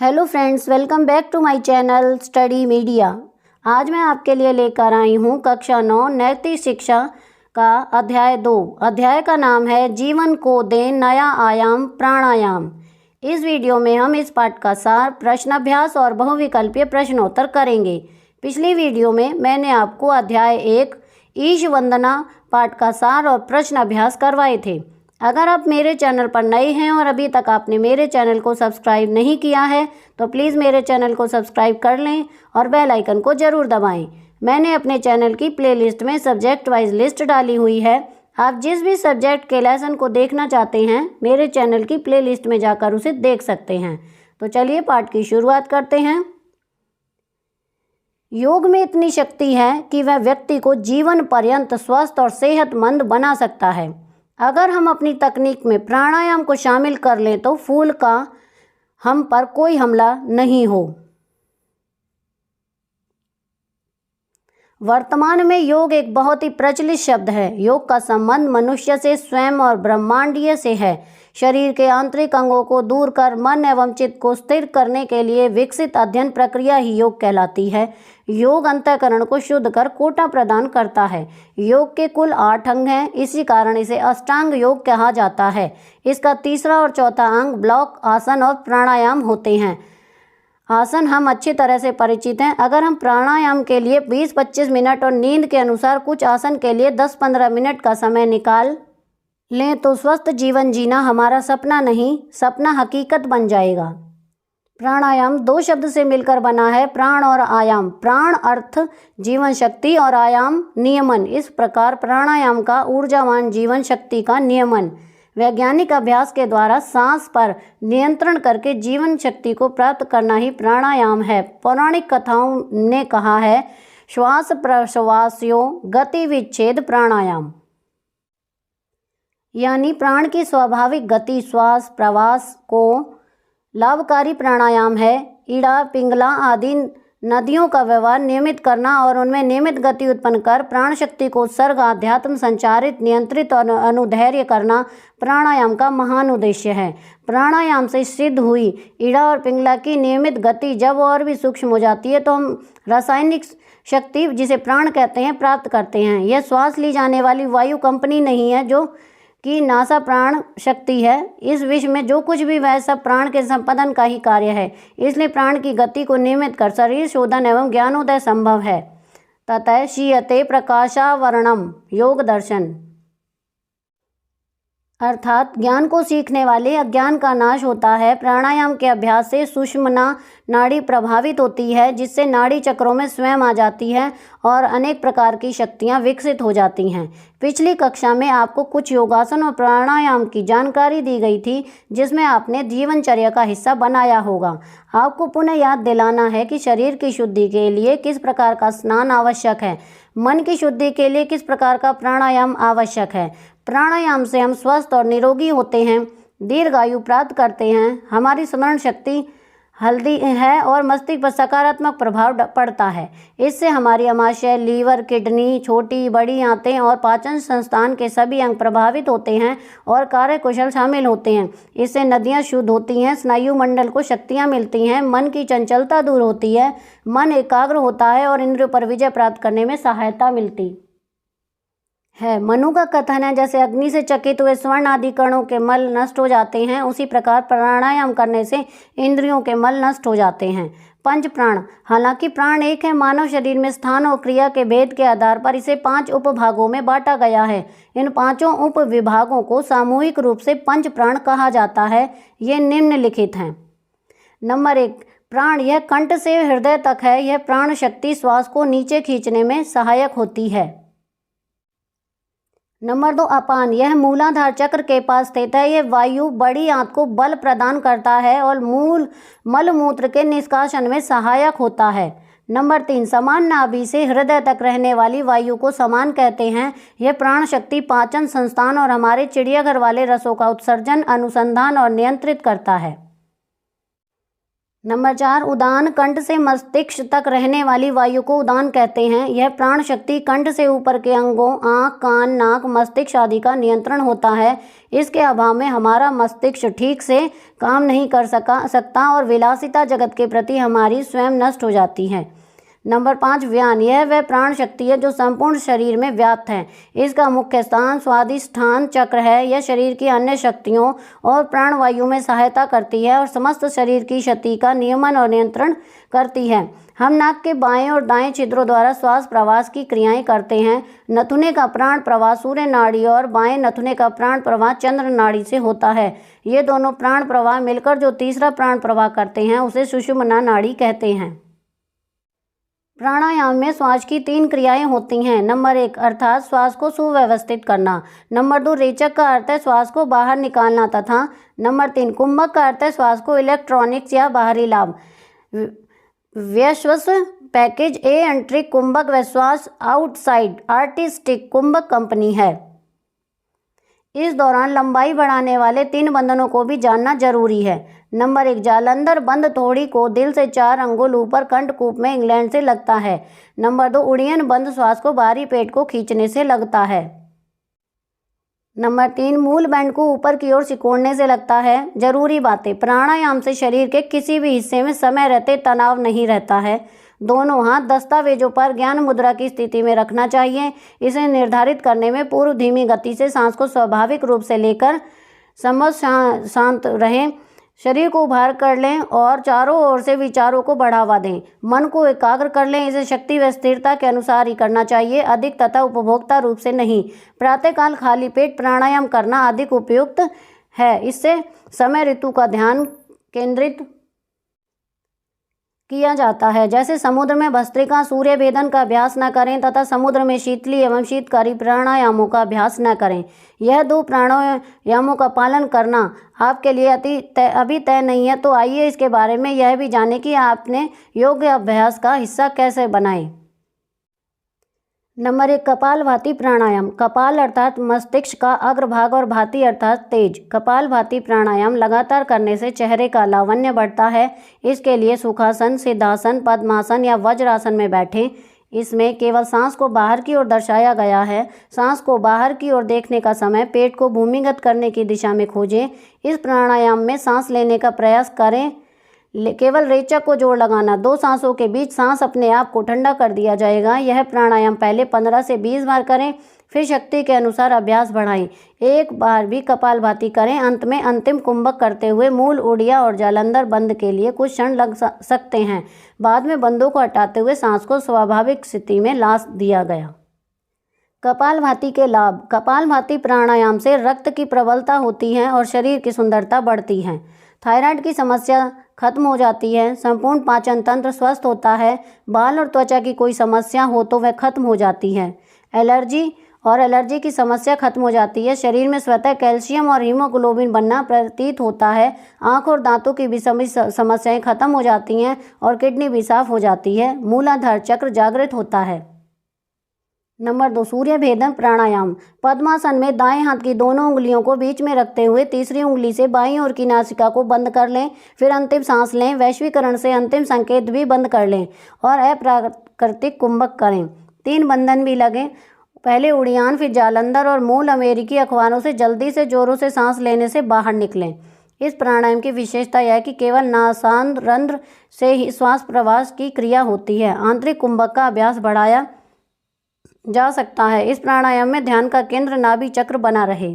Hello friends, welcome back to my channel study media. आज मैं आपके लिए लेकर आई हूँ कक्षा 9 नैतिक शिक्षा का अध्याय 2। अध्याय का नाम है जीवन को दें नया आयाम प्राणायाम। इस वीडियो में हम इस पाठ का सार, प्रश्नाभ्यास और बहुविकल्पीय प्रश्नोत्तर करेंगे। पिछली वीडियो में मैंने आपको अध्याय 1 ईश वंदना पाठ का सार और प्रश्नाभ्यास करवाए थे। अगर आप मेरे चैनल पर नए हैं और अभी तक आपने मेरे चैनल को सब्सक्राइब नहीं किया है तो प्लीज़ मेरे चैनल को सब्सक्राइब कर लें और बेल आइकन को ज़रूर दबाएं। मैंने अपने चैनल की प्लेलिस्ट में सब्जेक्ट वाइज लिस्ट डाली हुई है। आप जिस भी सब्जेक्ट के लेसन को देखना चाहते हैं मेरे चैनल की प्लेलिस्ट में जाकर उसे देख सकते हैं। तो चलिए पाठ की शुरुआत करते हैं। योग में इतनी शक्ति है कि वह व्यक्ति को जीवन पर्यंत स्वस्थ और सेहतमंद बना सकता है। अगर हम अपनी तकनीक में प्राणायाम को शामिल कर लें तो फूल का हम पर कोई हमला नहीं हो। वर्तमान में योग एक बहुत ही प्रचलित शब्द है। योग का संबंध मनुष्य से स्वयं और ब्रह्मांडीय से है। शरीर के आंतरिक अंगों को दूर कर मन एवं चित्त को स्थिर करने के लिए विकसित अध्ययन प्रक्रिया ही योग कहलाती है। योग अंतःकरण को शुद्ध कर कोटा प्रदान करता है। योग के कुल 8 अंग हैं, इसी कारण इसे अष्टांग योग कहा जाता है। इसका तीसरा और चौथा अंग ब्लॉक, आसन और प्राणायाम होते हैं। आसन हम अच्छी तरह से परिचित हैं। अगर हम प्राणायाम के लिए 20-25 मिनट और नींद के अनुसार कुछ आसन के लिए 10-15 मिनट का समय निकाल लें तो स्वस्थ जीवन जीना हमारा सपना नहीं, सपना हकीकत बन जाएगा। प्राणायाम 2 शब्द से मिलकर बना है, प्राण और आयाम। प्राण अर्थ जीवन शक्ति और आयाम नियमन। इस प्रकार प्राणायाम का ऊर्जावान जीवन शक्ति का नियमन। वैज्ञानिक अभ्यास के द्वारा सांस पर नियंत्रण करके जीवन शक्ति को प्राप्त करना ही प्राणायाम है। पौराणिक कथाओं ने कहा है, श्वास प्रश्वासयों गति विच्छेद प्राणायाम, यानी प्राण की स्वाभाविक गति श्वास प्रवास को लाभकारी प्राणायाम है। ईड़ा, पिंगला आदि नदियों का व्यवहार नियमित करना और उनमें नियमित गति उत्पन्न कर प्राण शक्ति को उत्सर्ग, आध्यात्म, संचारित, नियंत्रित और अनुधैर्य करना प्राणायाम का महान उद्देश्य है। प्राणायाम से सिद्ध हुई ईड़ा और पिंगला की नियमित गति जब और भी सूक्ष्म हो जाती है तो हम रासायनिक शक्ति, जिसे प्राण कहते हैं, प्राप्त करते हैं। यह श्वास ली जाने वाली वायु कंपनी नहीं है जो कि नासा प्राण शक्ति है। इस विश्व में जो कुछ भी वह सब प्राण के संपादन का ही कार्य है। इसलिए प्राण की गति को नियमित कर शरीर शोधन एवं ज्ञानोदय संभव है। ततः शीयते प्रकाशावरणम योग दर्शन, अर्थात ज्ञान को सीखने वाले अज्ञान का नाश होता है। प्राणायाम के अभ्यास से सुषुम्ना नाड़ी प्रभावित होती है, जिससे नाड़ी चक्रों में स्वयं आ जाती है और अनेक प्रकार की शक्तियां विकसित हो जाती हैं। पिछली कक्षा में आपको कुछ योगासन और प्राणायाम की जानकारी दी गई थी, जिसमें आपने जीवनचर्या का हिस्सा बनाया होगा। आपको पुनः याद दिलाना है कि शरीर की शुद्धि के लिए किस प्रकार का स्नान आवश्यक है, मन की शुद्धि के लिए किस प्रकार का प्राणायाम आवश्यक है। प्राणायाम से हम स्वस्थ और निरोगी होते हैं, दीर्घायु प्राप्त करते हैं, हमारी स्मरण शक्ति हल्दी है और मस्तिष्क पर सकारात्मक प्रभाव पड़ता है। इससे हमारी आमाशय, लीवर, किडनी, छोटी बड़ी आंतें और पाचन संस्थान के सभी अंग प्रभावित होते हैं और कार्यकुशल शामिल होते हैं। इससे नदियाँ शुद्ध होती हैं, स्नायु मंडल को शक्तियाँ मिलती हैं, मन की चंचलता दूर होती है, मन एकाग्र होता है और इंद्रियों पर विजय प्राप्त करने में सहायता मिलती है। मनु का कथन है, जैसे अग्नि से चकित हुए स्वर्ण आदि कणों के मल नष्ट हो जाते हैं, उसी प्रकार प्राणायाम करने से इंद्रियों के मल नष्ट हो जाते हैं। पंच प्राण, हालांकि प्राण एक है, मानव शरीर में स्थान और क्रिया के भेद के आधार पर इसे 5 उपभागों में बांटा गया है। इन 5 उप विभागों को सामूहिक रूप से पंच प्राण कहा जाता है। ये निम्नलिखित हैं। नंबर 1, प्राण, यह कंठ से हृदय तक है। यह प्राण शक्ति श्वास को नीचे खींचने में सहायक होती है। नंबर 2, अपान, यह मूलाधार चक्र के पास स्थित है। यह वायु बड़ी आंत को बल प्रदान करता है और मल मूत्र के निष्कासन में सहायक होता है। नंबर 3, समान नाभि से हृदय तक रहने वाली वायु को समान कहते हैं। यह प्राण शक्ति पाचन संस्थान और हमारे चिड़ियाघर वाले रसों का उत्सर्जन, अनुसंधान और नियंत्रित करता है। नंबर 4, उदान। कंठ से मस्तिष्क तक रहने वाली वायु को उदान कहते हैं। यह प्राण शक्ति कंठ से ऊपर के अंगों आँख, कान, नाक, मस्तिष्क आदि का नियंत्रण होता है। इसके अभाव में हमारा मस्तिष्क ठीक से काम नहीं कर सकता और विलासिता जगत के प्रति हमारी स्वयं नष्ट हो जाती है। नंबर 5, व्यान। यह वह प्राण शक्ति है जो संपूर्ण शरीर में व्याप्त है। इसका मुख्य स्थान स्वादिष्ठान चक्र है। यह शरीर की अन्य शक्तियों और प्राणवायु में सहायता करती है और समस्त शरीर की शक्ति का नियमन और नियंत्रण करती है। हम नाक के बाएं और दाएं छिद्रों द्वारा श्वास प्रवास की क्रियाएं करते हैं। नथुने का प्राण प्रवाह सूर्य नाड़ी और बाएं नथुने का प्राण प्रवाह चंद्र नाड़ी से होता है। ये दोनों प्राण प्रवाह मिलकर जो तीसरा प्राण प्रवाह करते हैं उसे सुषुम्ना नाड़ी कहते हैं। प्राणायाम में श्वास की 3 क्रियाएं होती हैं। नंबर 1, अर्थात श्वास को सुव्यवस्थित करना। नंबर 2, रेचक का अर्थ है श्वास को बाहर निकालना तथा नंबर 3, कुंभक का अर्थ है श्वास को इलेक्ट्रॉनिक्स या बाहरी लाभ। व्यश्वास पैकेज ए एंट्री कुंभक व श्वास आउटसाइड आर्टिस्टिक कुंभक कंपनी है। इस दौरान लंबाई बढ़ाने वाले 3 बंधनों को भी जानना जरूरी है। नंबर 1, जालंधर बंद थोड़ी को दिल से 4 अंगुल ऊपर कंठकूप में इंग्लैंड से लगता है। नंबर 2, उड़ियन बंद श्वास को बाहरी पेट को खींचने से लगता है। नंबर 3, मूल बैंड को ऊपर की ओर सिकोड़ने से लगता है। जरूरी बातें। प्राणायाम से शरीर के किसी भी हिस्से में समय रहते तनाव नहीं रहता है। दोनों हाथ दस्तावेजों पर ज्ञान मुद्रा की स्थिति में रखना चाहिए। इसे निर्धारित करने में पूर्व धीमी गति से सांस को स्वाभाविक रूप से लेकर समझ शांत रहें। शरीर को उभार कर लें और चारों ओर से विचारों को बढ़ावा दें। मन को एकाग्र कर लें। इसे शक्ति व स्थिरता के अनुसार ही करना चाहिए, अधिक तथा उपभोक्ता रूप से नहीं। प्रातःकाल खाली पेट प्राणायाम करना अधिक उपयुक्त है। इससे समय ऋतु का ध्यान केंद्रित किया जाता है। जैसे समुद्र में भस्त्रिका सूर्य भेदन का अभ्यास न करें तथा समुद्र में शीतली एवं शीतकारी प्राणायामों का अभ्यास न करें। यह 2 प्राणायामों का पालन करना आपके लिए अभी तय नहीं है, तो आइए इसके बारे में यह भी जानें कि आपने योग अभ्यास का हिस्सा कैसे बनाएं। नंबर 1, कपालभाति प्राणायाम। कपाल अर्थात मस्तिष्क का अग्रभाग और भाति अर्थात तेज। कपालभाति प्राणायाम लगातार करने से चेहरे का लावण्य बढ़ता है। इसके लिए सुखासन, सिद्धासन, पद्मासन या वज्रासन में बैठें। इसमें केवल सांस को बाहर की ओर दर्शाया गया है। सांस को बाहर की ओर देखने का समय पेट को भूमिगत करने की दिशा में खोजें। इस प्राणायाम में सांस लेने का प्रयास करें, केवल रेचक को जोर लगाना। 2 सांसों के बीच सांस अपने आप को ठंडा कर दिया जाएगा। यह प्राणायाम पहले 15 से 20 बार करें, फिर शक्ति के अनुसार अभ्यास बढ़ाएं। एक बार भी कपालभाति करें। अंत में अंतिम कुंभक करते हुए मूल, उड़िया और जालंधर बंद के लिए कुछ क्षण लग सकते हैं। बाद में बंदों को हटाते हुए सांस को स्वाभाविक स्थिति में ला दिया गया। कपालभाति के लाभ। कपालभाति प्राणायाम से रक्त की प्रबलता होती है और शरीर की सुंदरता बढ़ती है। थायराइड की समस्या खत्म हो जाती है। संपूर्ण पाचन तंत्र स्वस्थ होता है। बाल और त्वचा की कोई समस्या हो तो वह खत्म हो जाती है। एलर्जी की समस्या खत्म हो जाती है। शरीर में स्वतः कैल्शियम और हीमोग्लोबिन बनना प्रतीत होता है। आँख और दांतों की भी सभी समस्याएं खत्म हो जाती हैं और किडनी भी साफ हो जाती है। मूलाधार चक्र जागृत होता है। नंबर 2, सूर्य भेदन प्राणायाम। पद्मासन में दाएं हाथ की दोनों उंगलियों को बीच में रखते हुए तीसरी उंगली से बाईं ओर की नासिका को बंद कर लें। फिर अंतिम सांस लें। वैश्वीकरण से अंतिम संकेत भी बंद कर लें और अप्राकृतिक कुंभक करें। 3 बंधन भी लगें। पहले उड़ियान, फिर जालंधर और मूल अमेरिकी अखबारों से जल्दी से जोरों से सांस लेने से बाहर निकलें। इस प्राणायाम की विशेषता यह है कि केवल नासांद रंध्र से ही श्वास प्रवास की क्रिया होती है। आंतरिक कुंभक का अभ्यास बढ़ाया जा सकता है। इस प्राणायाम में ध्यान का केंद्र नाभि चक्र बना रहे।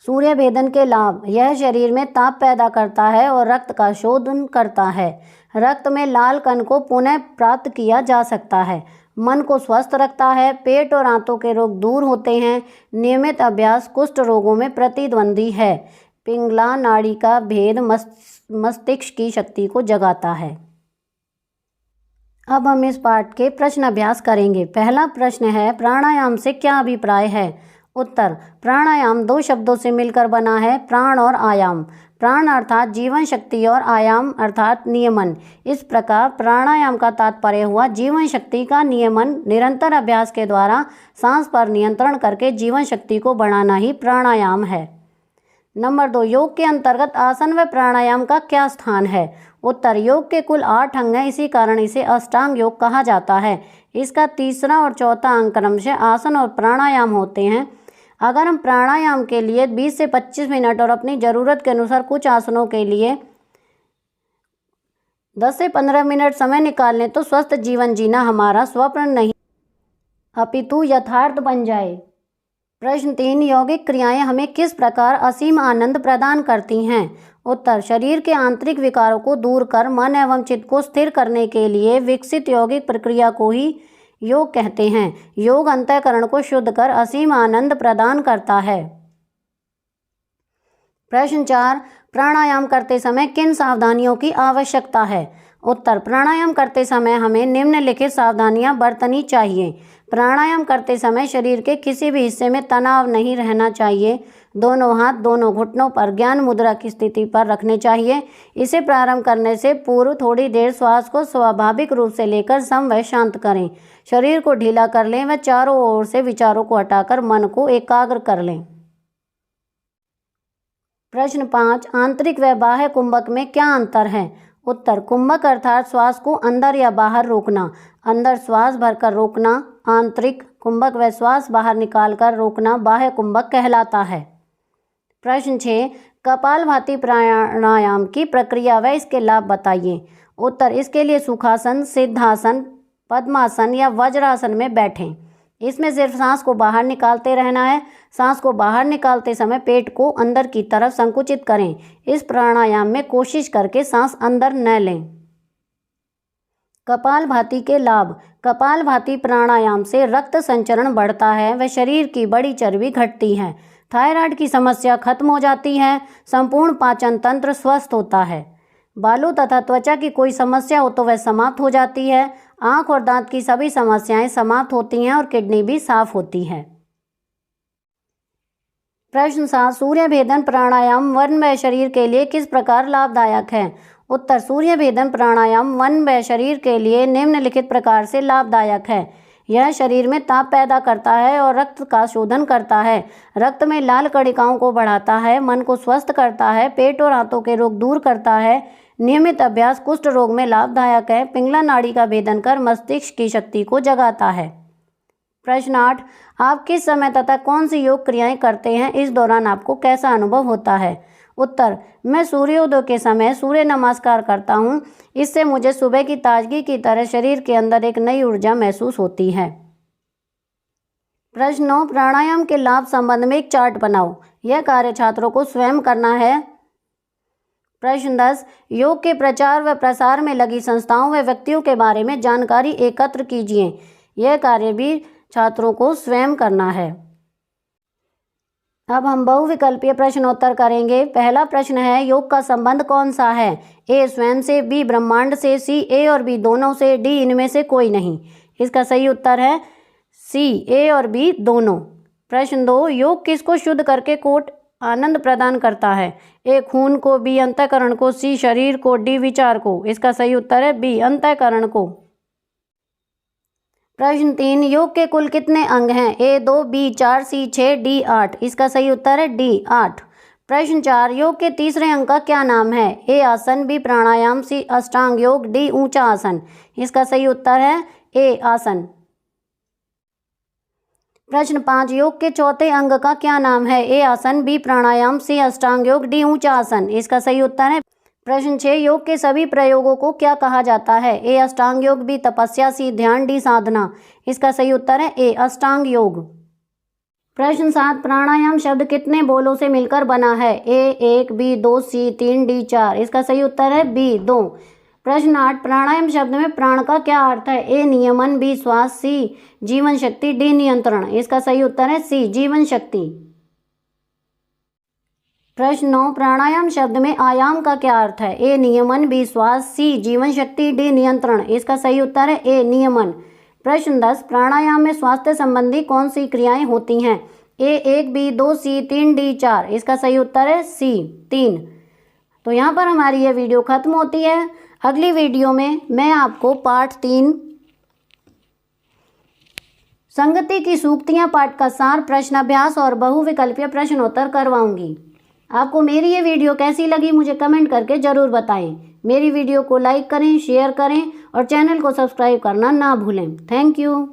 सूर्य भेदन के लाभ। यह शरीर में ताप पैदा करता है और रक्त का शोधन करता है। रक्त में लाल कण को पुनः प्राप्त किया जा सकता है। मन को स्वस्थ रखता है। पेट और आंतों के रोग दूर होते हैं। नियमित अभ्यास कुष्ठ रोगों में प्रतिद्वंदी है। पिंगला नाड़ी का भेद मस्तिष्क की शक्ति को जगाता है। अब हम इस पाठ के प्रश्न अभ्यास करेंगे। पहला प्रश्न है, प्राणायाम से क्या अभिप्राय है? उत्तर, प्राणायाम 2 शब्दों से मिलकर बना है, प्राण और आयाम। प्राण अर्थात जीवन शक्ति और आयाम अर्थात नियमन। इस प्रकार प्राणायाम का तात्पर्य हुआ जीवन शक्ति का नियमन। निरंतर अभ्यास के द्वारा सांस पर नियंत्रण करके जीवन शक्ति को बढ़ाना ही प्राणायाम है। नंबर 2, योग के अंतर्गत आसन व प्राणायाम का क्या स्थान है? उत्तर, योग के कुल 8 अंग हैं, इसी कारण इसे अष्टांग योग कहा जाता है। इसका तीसरा और चौथा अंग क्रमशः आसन और प्राणायाम होते हैं। अगर हम प्राणायाम के लिए 20 से 25 मिनट और अपनी ज़रूरत के अनुसार कुछ आसनों के लिए 10 से 15 मिनट समय निकाल लें तो स्वस्थ जीवन जीना हमारा स्वप्न नहीं अपितु यथार्थ बन जाए। प्रश्न 3, यौगिक क्रियाएं हमें किस प्रकार असीम आनंद प्रदान करती हैं? उत्तर, शरीर के आंतरिक विकारों को दूर कर मन एवं चित्त को स्थिर करने के लिए विकसित यौगिक प्रक्रिया को ही योग कहते हैं। योग अंतःकरण को शुद्ध कर असीम आनंद प्रदान करता है। प्रश्न 4, प्राणायाम करते समय किन सावधानियों की आवश्यकता है? उत्तर, प्राणायाम करते समय हमें निम्नलिखित सावधानियां बरतनी चाहिए। प्राणायाम करते समय शरीर के किसी भी हिस्से में तनाव नहीं रहना चाहिए। दोनों हाथ दोनों घुटनों पर ज्ञान मुद्रा की स्थिति पर रखने चाहिए। इसे प्रारंभ करने से पूर्व थोड़ी देर श्वास को स्वाभाविक रूप से लेकर सम व शांत करें। शरीर को ढीला कर लें व चारों ओर से विचारों को हटाकर मन को एकाग्र कर लें। प्रश्न 5, आंतरिक व बाह्य कुंभक में क्या अंतर है? उत्तर, कुंभक अर्थात श्वास को अंदर या बाहर रोकना। अंदर श्वास भरकर रोकना आंतरिक कुंभक व श्वास बाहर निकालकर रोकना बाह्य कुंभक कहलाता है। प्रश्न 6, कपालभाति प्राणायाम की प्रक्रिया व इसके लाभ बताइए। उत्तर, इसके लिए सुखासन, सिद्धासन, पद्मासन या वज्रासन में बैठें। इसमें सिर्फ सांस को बाहर निकालते रहना है। सांस को बाहर निकालते समय पेट को अंदर की तरफ संकुचित करें। इस प्राणायाम में कोशिश करके सांस अंदर न लें। कपालभाति के लाभ। कपालभाति प्राणायाम से रक्त संचरण बढ़ता है व शरीर की बड़ी चर्बी घटती है। थायराइड की समस्या खत्म हो जाती है। संपूर्ण पाचन तंत्र स्वस्थ होता है। बालों तथा त्वचा की कोई समस्या हो तो वह समाप्त हो जाती है। आंख और दांत की सभी समस्याएं समाप्त होती हैं और किडनी भी साफ होती है। प्रश्न 7, सूर्य भेदन प्राणायाम वन व शरीर के लिए किस प्रकार लाभदायक है? उत्तर, सूर्य भेदन प्राणायाम वन व शरीर के लिए निम्नलिखित प्रकार से लाभदायक है। यह शरीर में ताप पैदा करता है और रक्त का शोधन करता है। रक्त में लाल कणिकाओं को बढ़ाता है, मन को स्वस्थ करता है, पेट और आंतों के रोग दूर करता है। नियमित अभ्यास कुष्ठ रोग में लाभदायक है। पिंगला नाड़ी का भेदन कर मस्तिष्क की शक्ति को जगाता है। प्रश्न 8, आप किस समय तथा कौन सी योग क्रियाएं करते हैं? इस दौरान आपको कैसा अनुभव होता है? उत्तर, मैं सूर्योदय के समय सूर्य नमस्कार करता हूँ। इससे मुझे सुबह की ताजगी की तरह शरीर के अंदर एक नई ऊर्जा महसूस होती है। प्रश्न 9, प्राणायाम के लाभ संबंध में एक चार्ट बनाओ। यह कार्य छात्रों को स्वयं करना है। प्रश्न 10, योग के प्रचार व प्रसार में लगी संस्थाओं व व्यक्तियों के बारे में जानकारी एकत्र कीजिए। यह कार्य भी छात्रों को स्वयं करना है। अब हम बहुविकल्पीय प्रश्नोत्तर करेंगे। पहला प्रश्न है, योग का संबंध कौन सा है? ए स्वयं से, बी ब्रह्मांड से, सी ए और बी दोनों से, डी इनमें से कोई नहीं। इसका सही उत्तर है सी, ए और बी दोनों। प्रश्न 2, योग किसको शुद्ध करके कोट आनंद प्रदान करता है? ए खून को, बी अंतःकरण को, सी शरीर को, डी विचार को। इसका सही उत्तर है बी अंतःकरण को। प्रश्न 3, योग के कुल कितने अंग हैं? ए 2, बी 4, सी 6, डी 8। इसका सही उत्तर है डी 8। प्रश्न 4, योग के तीसरे अंग का क्या नाम है? ए आसन, बी प्राणायाम, सी अष्टांग योग, डी ऊंचा आसन। इसका सही उत्तर है ए आसन। प्रश्न 5, योग के चौथे अंग का क्या नाम है? ए आसन, बी प्राणायाम, सी अष्टांग योग, डी ऊंचा आसन। इसका सही उत्तर है। प्रश्न 6, योग के सभी प्रयोगों को क्या कहा जाता है? ए अष्टांग योग, बी तपस्या, सी ध्यान, डी साधना। इसका सही उत्तर है ए अष्टांग योग। प्रश्न 7, प्राणायाम शब्द कितने बोलों से मिलकर बना है? ए 1, बी 2, सी 3, डी 4। इसका सही उत्तर है बी 2। प्रश्न 8, प्राणायाम शब्द में प्राण का क्या अर्थ है? ए नियमन, बी श्वास, सी जीवन शक्ति, डी नियंत्रण। इसका सही उत्तर है सी जीवन शक्ति। प्रश्न 9, प्राणायाम शब्द में आयाम का क्या अर्थ है? ए नियमन, बी श्वास, सी जीवन शक्ति, डी नियंत्रण। इसका सही उत्तर है ए नियमन। प्रश्न 10, प्राणायाम में स्वास्थ्य संबंधी कौन सी क्रियाएं होती हैं? ए 1, बी 2, सी 3, डी 4। इसका सही उत्तर है सी 3। तो यहाँ पर हमारी ये वीडियो खत्म होती है। अगली वीडियो में मैं आपको पाठ 3 संगति की सूक्तियाँ पाठ का सार, प्रश्न अभ्यास और बहुविकल्पीय प्रश्नोत्तर करवाऊंगी। आपको मेरी ये वीडियो कैसी लगी मुझे कमेंट करके ज़रूर बताएं। मेरी वीडियो को लाइक करें, शेयर करें और चैनल को सब्सक्राइब करना ना भूलें। Thank you.